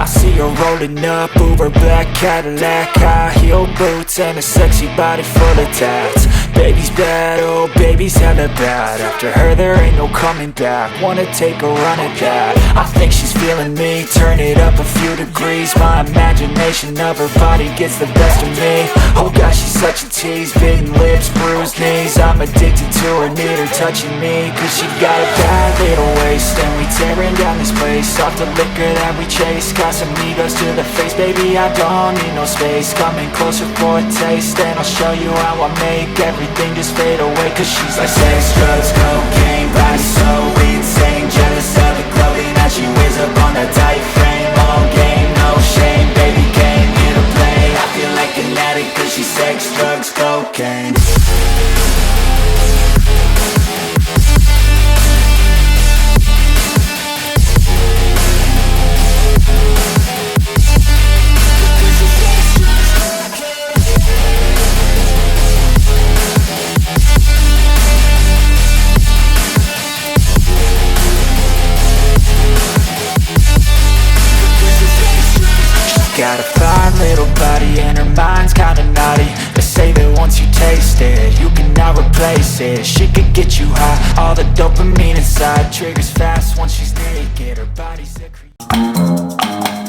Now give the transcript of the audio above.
I see her rolling up, Uber black Cadillac, high heel boots and a sexy body full of tats. Baby's bad, oh baby's hella bad. After her there ain't no coming back. Wanna take a run at that. I think she's feeling me, turn it up a few degrees. My imagination of her body gets the best of me. Oh gosh, she's such a tease, bitten lips, bruised knees. I'm addicted to her, need her touching me, cause she got a bad little waist. And we tearing down this place, off the liquor that we chase. Got some egos to the face, baby I don't need no space. Coming closer for a taste, and I'll show you how I make everything just fade away. Cause she's like sex, drugs, cocaine, body so insane. Jealous of the clothing that she wears up on that tight frame. All game, no shame, baby came here to play. I feel like an addict cause she's sex, drugs, cocaine. Got a fine little body and her mind's kinda naughty. They say that once you taste it, you cannot replace it. She could get you high, all the dopamine inside triggers fast once she's naked. Her body's a creep.